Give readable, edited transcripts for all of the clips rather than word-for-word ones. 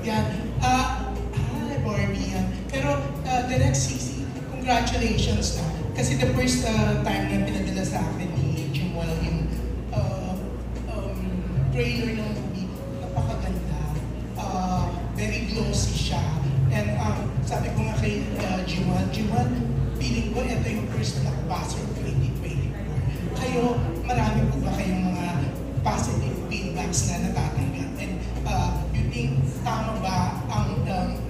Yan. Hi, Barbie. Pero, Direk Cici, congratulations na. Kasi the first time na pinadala sa akin ni Jimwell yung trailer ng movie, napakaganda. Very glossy siya. And sabi ko nga kay Jimwell, feeling ko ito yung first blockbuster 2024. Kayo, marami po ba kayong mga positive feedbacks na natatanggap? And you think tama ba ang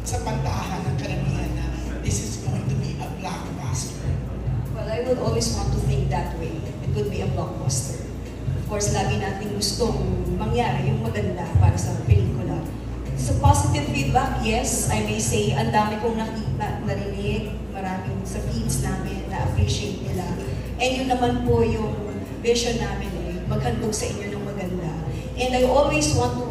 sa pantahan ng karamihan na this is going to be a blockbuster? Well, I would always want to think that way. It would be a blockbuster. Of course, lagi natin gustong mangyari yung maganda para sa pelikula. So positive feedback, yes, I may say, ang dami kong narinig, maraming sa feeds namin na appreciate nila. And yun naman po yung vision namin maghandog sa inyo ng maganda. And I always want to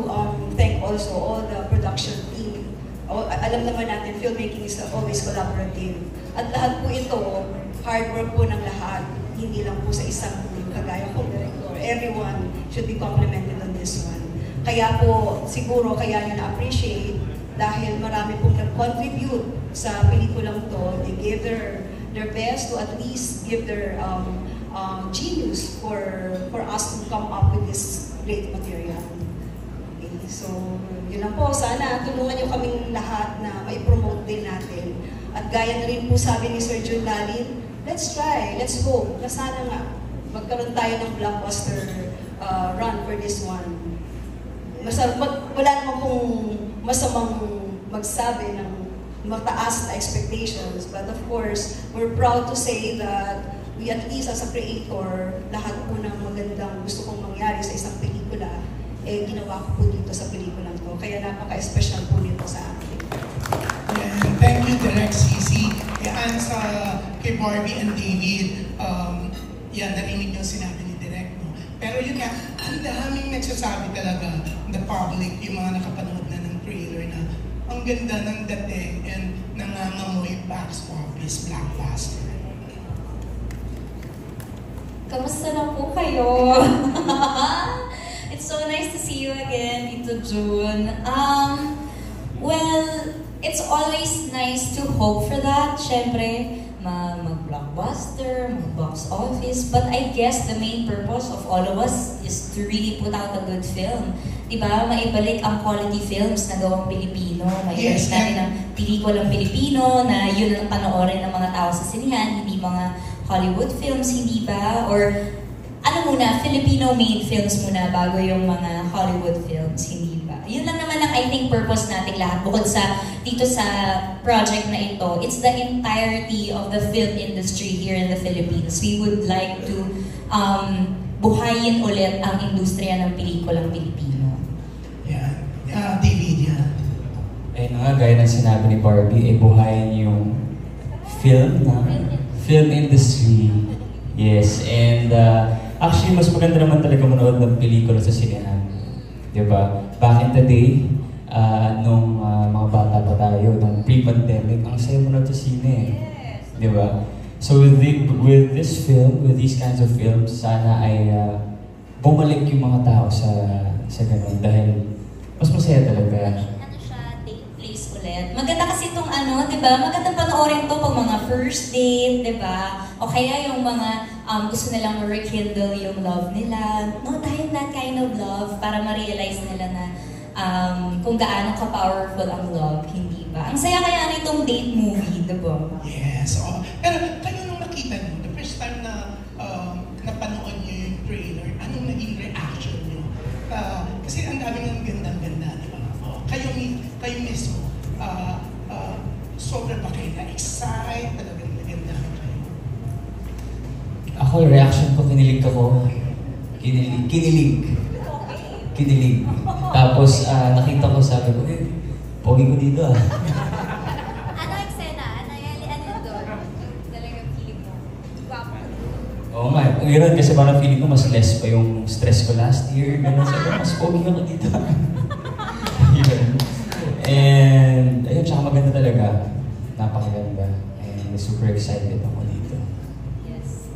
thank also all the production team. Alam naman natin, filmmaking is always collaborative. At lahat po ito, hard work po ng lahat. Hindi lang po sa isang kagaya kong director. Everyone should be complimented on this one. Kaya po, siguro kaya nyo na-appreciate dahil marami pong nag-contribute sa pelikulang to. They gave their best to at least give their genius for us to come up with this great material. Okay, so yun lang po. Sana tulungan nyo kaming lahat na mai-promote din natin. At gaya na rin po sabi ni Sir Jun Lalin, let's try, let's hope na sana nga magkaroon tayo ng blockbuster run for this one. Wala naman pong masamang magsabi ng mataas na expectations, but of course, we're proud to say that we at least as a creator, lahat po ng magandang gusto kong mangyari sa isang pelikula, ginawa ko po dito sa pelikulang to. Kaya napaka-special po nito sa akin. And thank you, Direk Cici. Yan sa kay Barbie and David, yan, narinig yung sinabi ni Direk. No? Pero yun nga, ang daming nagsasabi talaga, the public, yung mga nakapanood na ng trailer na ang ganda ng dating and nangangamoy box office blockbuster. Kamusta na po kayo? It's so nice to see you again, Tito June. Well, it's always nice to hope for that. Siyempre, mag-blockbuster, mag-box office. But I guess the main purpose of all of us is to really put out a good film. Diba? Maibalik ang quality films na gawang Pilipino. Maibalik natin ang pelikulang Pilipino na yun ang panoorin ng mga tao sa sinihan, hindi mga Hollywood films, hindi ba? Or ano muna, Filipino-made films muna bago yung mga Hollywood films, hindi ba? Yun lang naman ang I think purpose nating lahat. Bukod sa dito sa project na ito, it's the entirety of the film industry here in the Philippines. We would like to buhayin ulit ang industriya ng pelikulang Pilipino. Yeah. David, yeah. Ayun nga, gaya ng sinabi ni Barbie, buhayin yung film industry. Yes, and actually, mas maganda naman talaga manood ng pelikula sa sinehan. Diba? Back in the day, nung mga bata pa tayo, nung pre-pandemic, ang saya manood sa sine. Diba? So with this film, with these kinds of films, sana ay bumalik yung mga tao sa ganun dahil mas masaya talaga. Maganda kasi itong di ba? Maganda panoorin to pag mga first date, di ba? O kaya yung mga gusto nilang rekindle yung love nila. No, dahil that kind of love para ma-realize nila na kung gaano ka-powerful ang love, hindi ba? Ang saya kaya nitong date movie, di ba? Yes. Oh. Pero kayo nung nakita nyo, the first time na napanood nyo yung trailer, anong naging reaction nyo? Kasi ang daming ang ganda-ganda, di ba? Oh, kayo mismo, sobrang ba kayo na-excite? Talagang naganda kayo? Ako, reaction ko, kinilig ako. Kinilig. Tapos, nakita ko, sabi ko, pogi ko dito ah. Ano eksena? Ano yun doon? Talagang feeling mo? Guwapo. Oo nga, ang gano'n kasi parang feeling ko mas less pa yung stress ko last year. Gano'n, sabi ko, mas pogi ako dito. And, ayun, tsaka maganda talaga. Napakaganda. And super excited ako dito. Yes.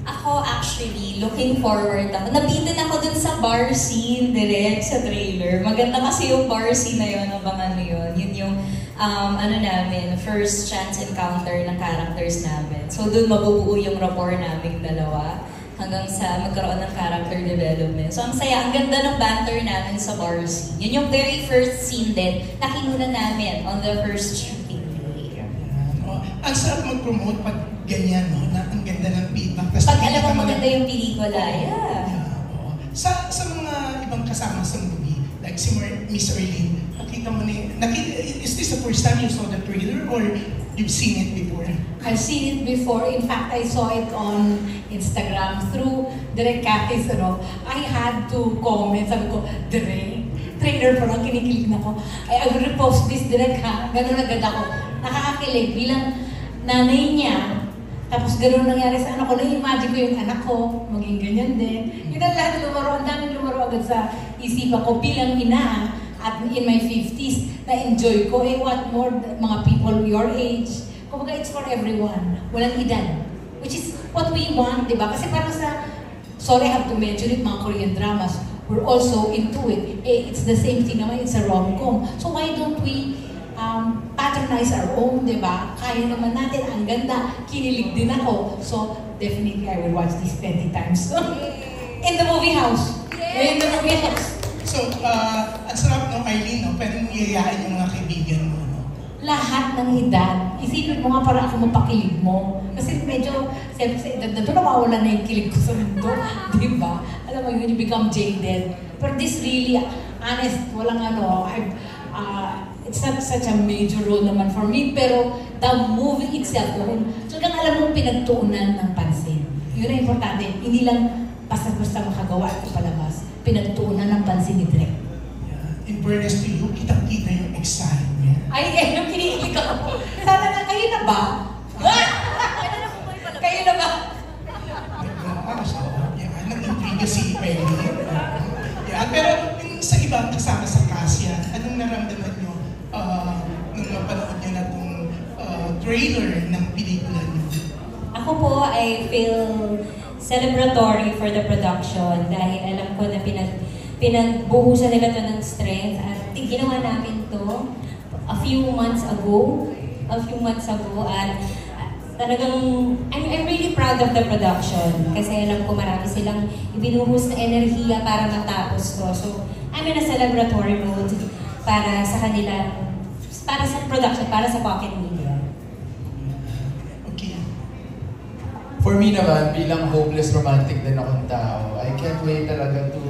Ako actually, actually, looking forward ako. Nabitin ako dun sa bar scene direct sa trailer. Maganda kasi yung bar scene na yun, abangan mo yun. Yun yung ano namin, first chance encounter ng characters namin. So dun mabubuo yung rapport naming dalawa hanggang sa magkaroon ng character development. So ang saya, ang ganda ng banter namin sa bar scene. Yun yung very first scene din na kinunan namin on the first shooting day. Ang sarap mag-promote pag ganyan, no? Na ang ganda ng feedback. Pag alam mo maganda yung pelikula, yeah. Sa mga ibang kasama sa movie, like si Miss Erlene, nakita mo is this the first time you saw the trailer or you've seen it before? I've seen it before. In fact, I saw it on Instagram through Direk Cathy's, I had to comment. Sabi ko, Direk, trailer pa lang, kinikilig na ko. I will repost this, Direk, ha? Ganun agad ako. Nakakakilig bilang nanay niya. Tapos gano'n nangyari sa anak ko, na-imagine ko yung anak ko, maging ganyan din. Yun ang lahat lumaro, ang daming lumaro agad sa isipan ko bilang ina at in my 50s, na-enjoy ko. What more, mga people your age. Kumbaga, it's for everyone. Walang edad. Which is what we want, di ba? Kasi parang sa, sorry, I have to mention it, mga Korean dramas, we're also into it. It's the same thing naman, it's a rom-com. So why don't we patronize our own, di ba? Kaya naman natin, ang ganda, kinilig din ako. So, definitely, I will watch this 20 times. In the movie house. In the movie house. So, ang sarap ng Arlene, no? Pwede mong yayain yung mga kaibigan mo, no? Lahat ng edad. Isipin mo nga para ako mapakilig mo. Kasi medyo, sa edad na ito, nawawala na yung kilig ko sa mundo. Di ba? Alam mo yun, you become jaded. But this really, honest, walang it's not such a major role naman for me, pero the movie itself, so kung alam mong pinagtuunan ng pansin. Yun ang importante. Hindi lang basta-basta makagawa at palabas. Pinagtuunan ng pansin ni Direk. Yeah. In fairness to you, kitang-kita yung excitement. Ay, yung kinikilig ako. Sana nga, kayo na ba? Kayo na ba? Nag-intriga si Peggy. Yeah, pero yung sa ibang kasama sa Cassia, anong naramdaman nyo nung mapanood nyo na itong trailer ng pelikula nyo? Ako po, I feel celebratory for the production dahil alam ko na pinagbuhusan nila to ng strength at ginawa namin to a few months ago at talagang I'm really proud of the production kasi alam ko marami silang ibinuhos na enerhiya para matapos to. So, I'm in a celebratory mode para sa kanila, para sa production, para sa Pocket Media. Okay. For me naman, bilang hopeless romantic din akong tao, I can't wait talaga to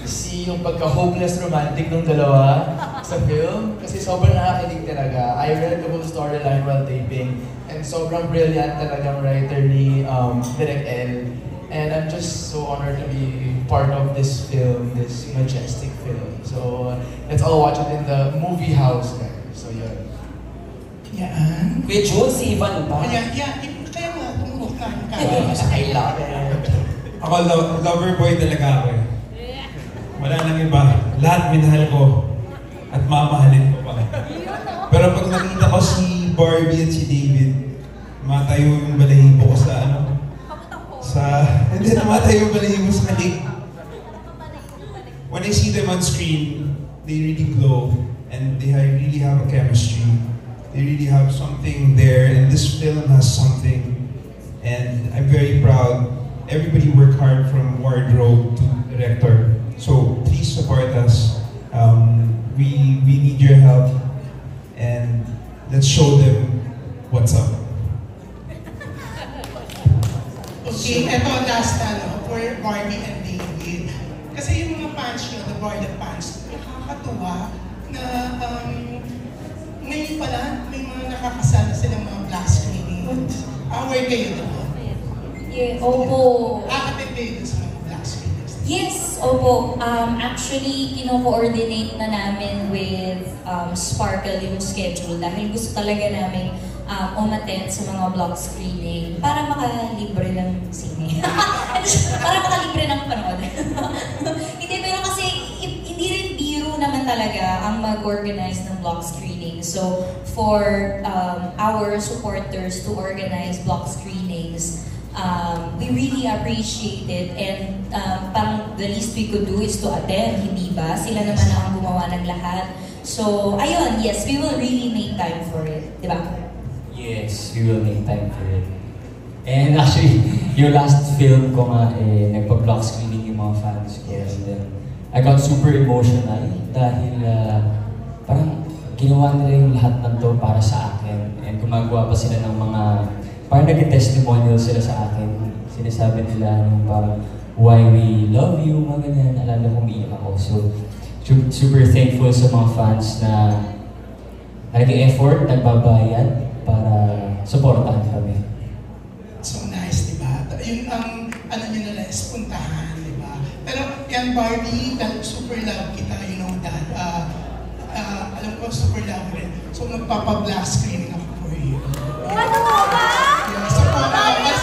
see yung pagka-hopeless romantic ng dalawa sa film. Kasi sobrang nakakilig talaga. I read the whole storyline while taping. And sobrang brilliant talagang writer ni Direk El. And I'm just so honored to be part of this film, this majestic film. So let's all watch it in the movie house, guys. So yun. Yan. Kuya Jun, si Ivan ba? Kaya nga, tumulog ka. I love it. Ako, lover boy talaga ako eh. Wala nang iba. Lahat minahal ko. At mamahalin ko pa. Pero pag nakita ko si Barbie at si David, matayo yung balahibo ko hindi namatayo yung balahibo sa halik. When I see them on screen, they really glow. And they really have a chemistry. They really have something there. And this film has something. And I'm very proud. Everybody worked hard from wardrobe to director. So please support us. We need your help, and let's show them what's up. Okay, eto last for Barbie and David. Kasi yung mga fans nyo, the Barbie fans, nakakatuwa na ngayon pala may mga nakakasala silang mga black screenings. Aware kayo doon? Yeah, opo. Nakakatid kayo doon sa mga black screenings? Yes, opo. Actually, kino-coordinate na namin with Sparkle yung schedule dahil gusto talaga namin umattend sa mga block screening para makalibre ng sine. Para makalibre ng panood. Hindi, pero kasi hindi rin biro naman talaga ang mag-organize ng block screening. So, for our supporters to organize block screenings, we really appreciate it, and parang the least we could do is to attend, hindi ba? Sila naman ang gumawa ng lahat. So, ayun, yes, we will really make time for it, di ba? Yes, we will make time for it. And actually, yung last film ko nga, nagpa-block screening yung mga fans ko. And then, I got super emotional dahil parang ginawa nila yung lahat ng to para sa akin. And gumagawa pa sila ng mga, parang nag-testimonial sila sa akin. Sinasabi nila yung parang, why we love you, mga ganyan. Alam na umiiyak ako. So, super thankful sa mga fans na nag-effort, nagbabayad para supportahan kami. So nice, di ba? Yung ano nyo nila is puntahan, di ba? Pero yan, Barbie, super love kita, you know that. Alam ko, super love rin. So magpapa-blast screening ako for you. Ano mo ba? Yeah, so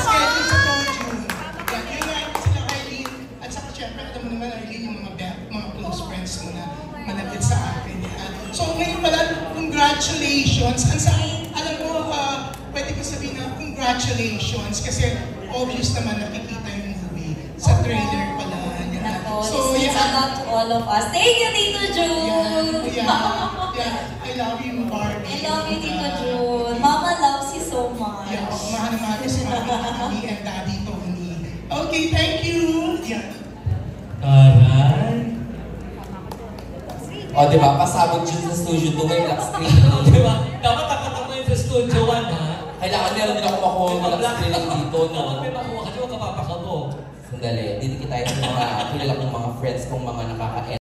schedule sa June. Yan, yun nga sila Arlene. At saka syempre, alam mo naman Arlene, yung mga close friends mo na malapit sa akin. Yan. So ngayon pala, congratulations. Alam mo, pwede ko sabihin na congratulations kasi obvious naman nakikita yung movie sa trailer pala. So, this means a lot to all of us. Thank you, Tito June! I love you, Barbie. I love you, Tito June. Mama loves you so much. Yeah, mahal na mahal si Mami and Daddy Tony. Okay, thank you. Yeah. Aray! O, di ba? Pasabog dyan sa studio 2 may black screen. Di ba? Dapat takot mo yun sa studio 1, ha? Kailangan meron din ako makuha ng black screen dito, no? Dapat may makuha ka, di ba kapapakabog? Sandali, didikit tayo sa mga kilala kong mga friends kong mga nakaka